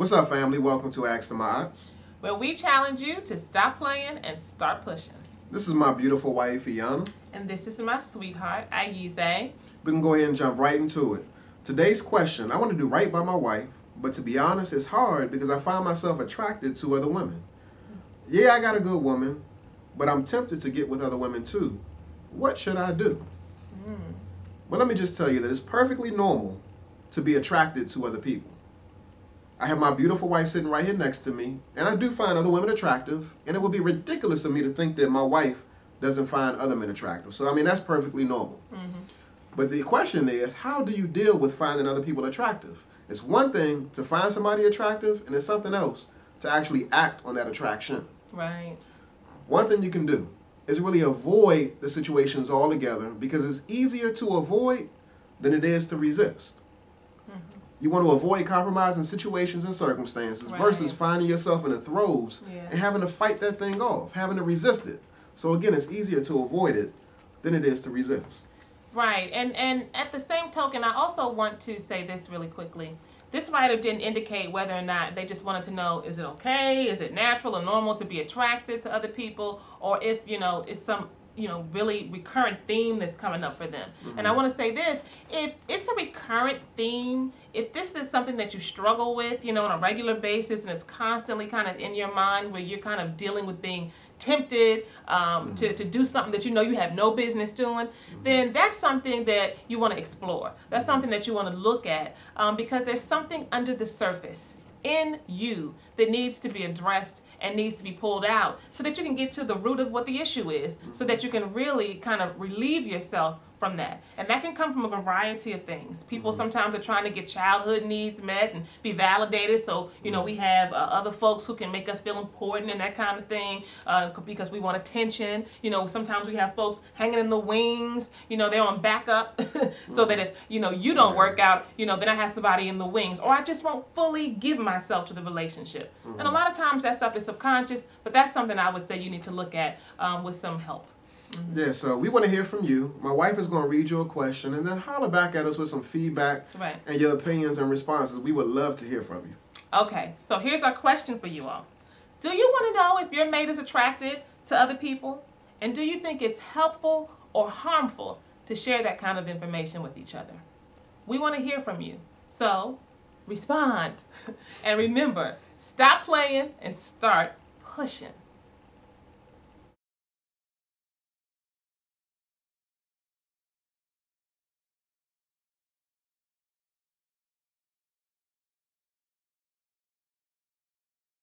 What's up, family? Welcome to Ask the Mods, where we challenge you to stop playing and start pushing. This is my beautiful wife, Iana. And this is my sweetheart, Ayize. We can go ahead and jump right into it. Today's question, I want to do right by my wife, but to be honest, it's hard because I find myself attracted to other women. Yeah, I got a good woman, but I'm tempted to get with other women too. What should I do? Well, let me just tell you that it's perfectly normal to be attracted to other people. I have my beautiful wife sitting right here next to me, and I do find other women attractive, and it would be ridiculous of me to think that my wife doesn't find other men attractive. So, I mean, that's perfectly normal. But the question is, how do you deal with finding other people attractive? It's one thing to find somebody attractive, and it's something else to actually act on that attraction. Right. One thing you can do is really avoid the situations altogether because it's easier to avoid than it is to resist. You want to avoid compromising situations and circumstances versus finding yourself in the throes and having to fight that thing off, having to resist it. So again, it's easier to avoid it than it is to resist. Right. And at the same token, I also want to say this really quickly. This writer didn't indicate whether or not they just wanted to know, is it okay, is it natural or normal to be attracted to other people, or if, it's some, really recurrent theme that's coming up for them. And I want to say this, if it's a recurrent theme, if this is something that you struggle with, on a regular basis, and it's constantly kind of in your mind where you're kind of dealing with being tempted to do something that you have no business doing, then that's something that you want to explore. That's something that you want to look at because there's something under the surface in you that needs to be addressed and needs to be pulled out so that you can get to the root of what the issue is, so that you can really kind of relieve yourself from that. And that can come from a variety of things. People sometimes are trying to get childhood needs met and be validated. So, we have other folks who can make us feel important and that kind of thing because we want attention. Sometimes we have folks hanging in the wings. They're on backup so that if, you don't work out, then I have somebody in the wings. Or I just won't fully give myself to the relationship. And a lot of times that stuff is subconscious, but that's something I would say you need to look at with some help. Yeah, so we want to hear from you. My wife is going to read you a question and then holler back at us with some feedback and your opinions and responses. We would love to hear from you. Okay, so here's our question for you all. Do you want to know if your mate is attracted to other people? And do you think it's helpful or harmful to share that kind of information with each other? We want to hear from you. So respond. And remember, stop playing and start pushing.